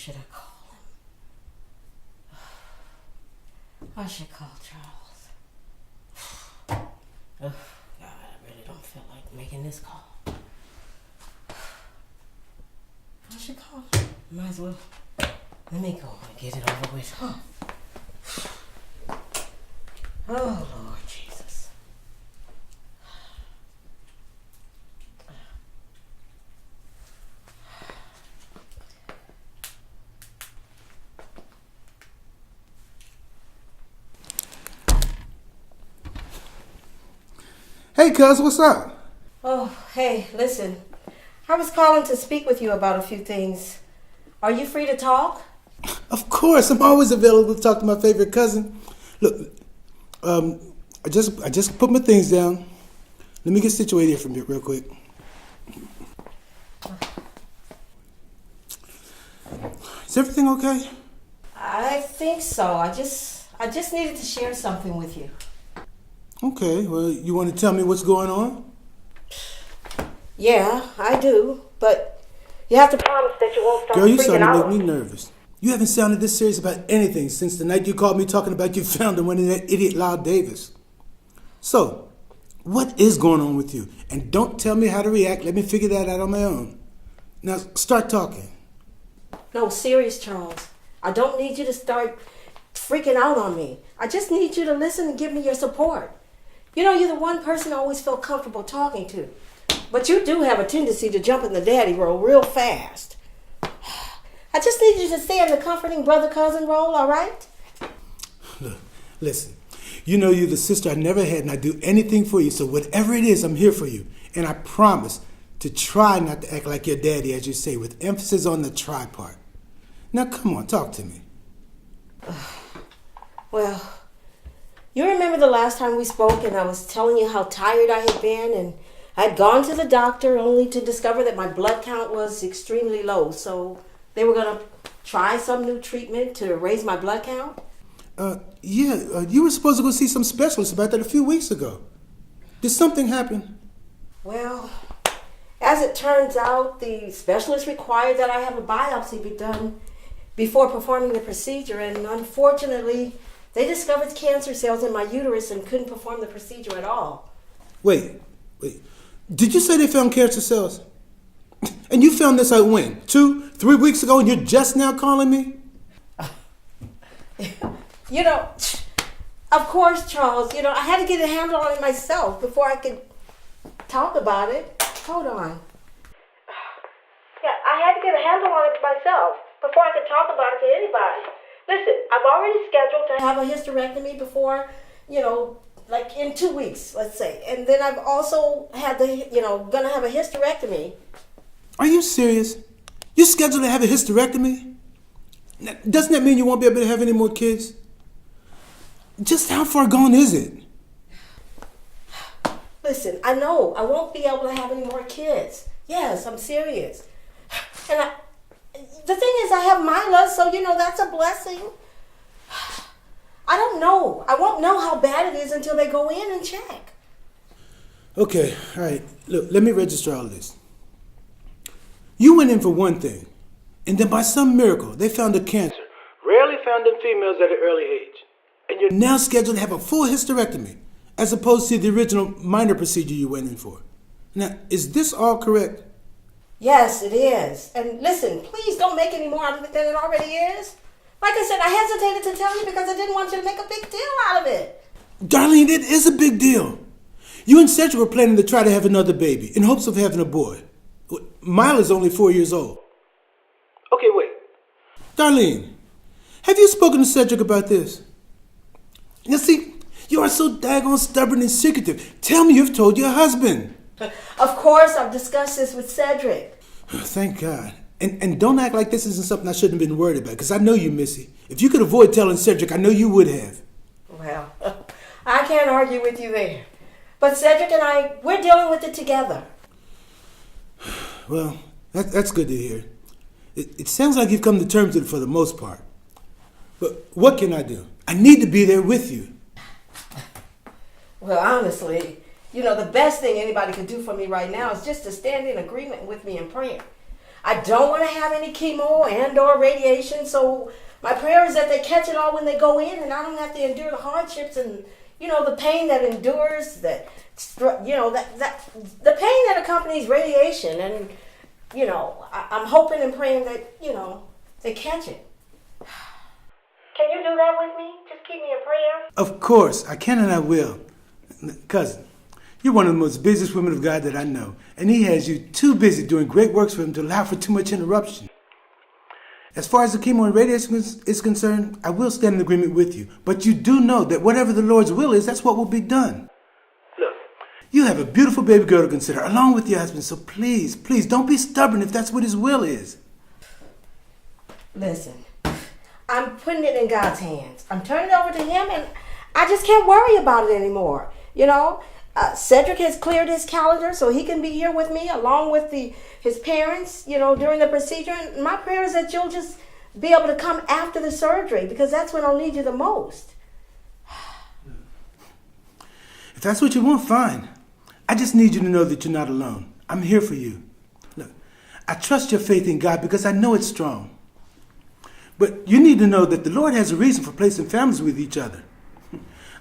should I call him? I should call Charles. Oh, God, I really don't feel like making this call. I should call him. Might as well. Let me go and get it over with. Huh. Oh, Lord Jesus. Hey, cuz, what's up? Oh, hey, listen. I was calling to speak with you about a few things. Are you free to talk? Of course, I'm always available to talk to my favorite cousin. Look, I just put my things down. Let me get situated here for me real quick. Is everything okay? I think so. I just needed to share something with you. Okay, well, you want to tell me what's going on? Yeah, I do, but you have to promise that you won't start Girl, you freaking starting out. to make me nervous. You haven't sounded this serious about anything since the night you called me talking about you found the one in that idiot Lyle Davis. So, what is going on with you? And don't tell me how to react. Let me figure that out on my own. Now, start talking. No, serious, Charles. I don't need you to start freaking out on me. I just need you to listen and give me your support. You know, you're the one person I always feel comfortable talking to. But you do have a tendency to jump in the daddy role real fast. I just need you to stay in the comforting brother-cousin role, all right? Look, listen. You know you're the sister I never had, and I do anything for you. So whatever it is, I'm here for you. And I promise to try not to act like your daddy, as you say, with emphasis on the try part. Now, come on, talk to me. Well, you remember the last time we spoke and I was telling you how tired I had been, and I'd gone to the doctor only to discover that my blood count was extremely low. So they were going to try some new treatment to raise my blood count? You were supposed to go see some specialist about that a few weeks ago. Did something happen? Well, as it turns out, the specialist required that I have a biopsy be done before performing the procedure, and unfortunately, they discovered cancer cells in my uterus and couldn't perform the procedure at all. Wait. Did you say they found cancer cells? And you found this out when? 2, 3 weeks ago, and you're just now calling me? You know, of course, Charles, you know, I had to get a handle on it myself before I could talk about it. Hold on. Yeah, I had to get a handle on it myself before I could talk about it to anybody. Listen, I've already scheduled to have a hysterectomy before, like in 2 weeks, let's say. And then I've also had gonna have a hysterectomy. Are you serious? You're scheduled to have a hysterectomy? Now, doesn't that mean you won't be able to have any more kids? Just how far gone is it? Listen, I know I won't be able to have any more kids. Yes, I'm serious. And the thing is, I have Mila, so, that's a blessing. I don't know. I won't know how bad it is until they go in and check. Okay, all right. Look, let me register all this. You went in for one thing, and then by some miracle, they found a cancer, rarely found in females at an early age. And you're now scheduled to have a full hysterectomy, as opposed to the original minor procedure you went in for. Now, is this all correct? Yes, it is. And listen, please don't make any more out of it than it already is. Like I said, I hesitated to tell you because I didn't want you to make a big deal out of it. Darlene, it is a big deal. You and Cedric were planning to try to have another baby in hopes of having a boy. Mila's only 4 years old. Okay, wait. Darlene, have you spoken to Cedric about this? Now see, you are so daggone stubborn and secretive. Tell me you've told your husband. Of course, I've discussed this with Cedric. Thank God. And don't act like this isn't something I shouldn't have been worried about, because I know you, Missy. If you could avoid telling Cedric, I know you would have. Well, I can't argue with you there. But Cedric and I, we're dealing with it together. Well, that's good to hear. It sounds like you've come to terms with it for the most part. But what can I do? I need to be there with you. Well, honestly, the best thing anybody could do for me right now is just to stand in agreement with me in prayer. I don't want to have any chemo and or radiation, so my prayer is that they catch it all when they go in and I don't have to endure the hardships and, the pain that endures, that the pain that accompanies radiation. And, I'm hoping and praying that, they catch it. Can you do that with me? Just keep me in prayer. Of course, I can and I will. Cousin, you're one of the most busiest women of God that I know, and he has you too busy doing great works for him to allow for too much interruption. As far as the chemo and radiation is concerned, I will stand in agreement with you, but you do know that whatever the Lord's will is, that's what will be done. Look, you have a beautiful baby girl to consider, along with your husband, so please, don't be stubborn if that's what his will is. Listen, I'm putting it in God's hands. I'm turning it over to him, and I just can't worry about it anymore. Cedric has cleared his calendar so he can be here with me along with his parents, during the procedure. And my prayer is that you'll just be able to come after the surgery because that's when I'll need you the most. If that's what you want, fine. I just need you to know that you're not alone. I'm here for you. Look, I trust your faith in God because I know it's strong. But you need to know that the Lord has a reason for placing families with each other.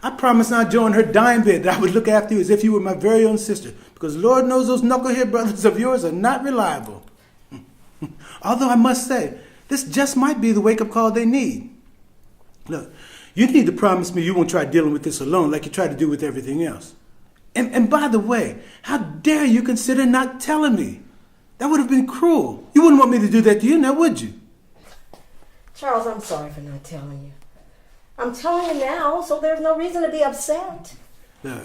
I promised Aunt Jo in her dying bed that I would look after you as if you were my very own sister, because Lord knows those knucklehead brothers of yours are not reliable. Although I must say, this just might be the wake-up call they need. Look, you need to promise me you won't try dealing with this alone like you tried to do with everything else. And by the way, how dare you consider not telling me? That would have been cruel. You wouldn't want me to do that to you now, would you? Charles, I'm sorry for not telling you. I'm telling you now, so there's no reason to be upset. Look,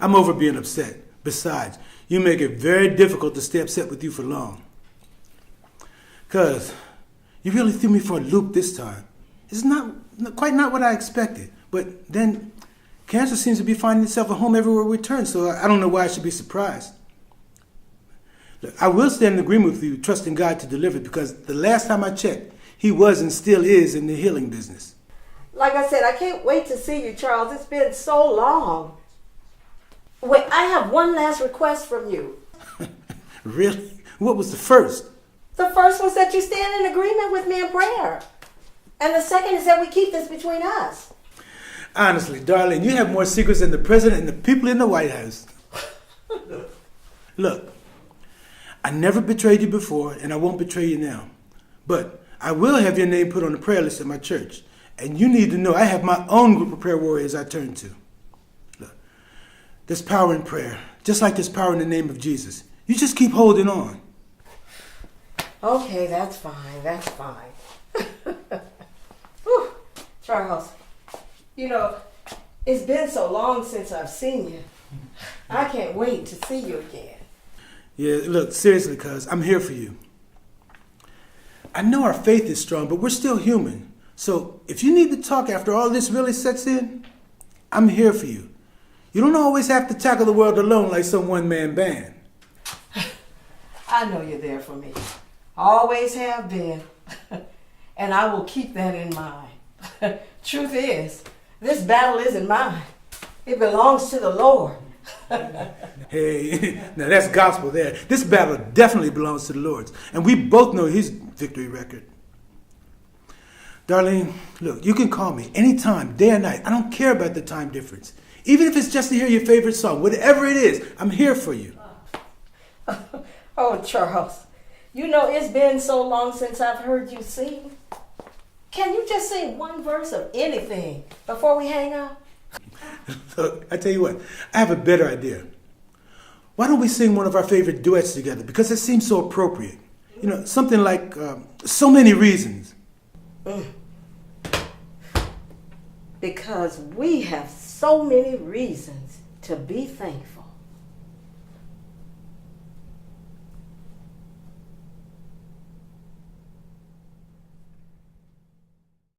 I'm over being upset. Besides, you make it very difficult to stay upset with you for long. Cuz, you really threw me for a loop this time. It's quite not what I expected. But then, cancer seems to be finding itself a home everywhere we turn, so I don't know why I should be surprised. Look, I will stand in agreement with you, trusting God to deliver, because the last time I checked, he was and still is in the healing business. Like I said, I can't wait to see you, Charles. It's been so long. Wait, I have one last request from you. Really? What was the first? The first was that you stand in agreement with me in prayer. And the second is that we keep this between us. Honestly, darling, you have more secrets than the president and the people in the White House. Look, I never betrayed you before, and I won't betray you now. But I will have your name put on the prayer list at my church. And you need to know I have my own group of prayer warriors I turn to. Look, there's power in prayer, just like there's power in the name of Jesus. You just keep holding on. Okay, that's fine. That's fine. Whew. Charles, it's been so long since I've seen you. I can't wait to see you again. Yeah, look, seriously, cuz, I'm here for you. I know our faith is strong, but we're still human. So if you need to talk after all this really sets in, I'm here for you. You don't always have to tackle the world alone like some one-man band. I know you're there for me. Always have been. And I will keep that in mind. Truth is, this battle isn't mine. It belongs to the Lord. Hey, now that's gospel there. This battle definitely belongs to the Lord's. And we both know his victory record. Darlene, look, you can call me anytime, day or night. I don't care about the time difference. Even if it's just to hear your favorite song, whatever it is, I'm here for you. Oh, Charles, it's been so long since I've heard you sing. Can you just sing one verse of anything before we hang up? Look, I tell you what, I have a better idea. Why don't we sing one of our favorite duets together? Because it seems so appropriate. Something like So Many Reasons. Because we have so many reasons to be thankful.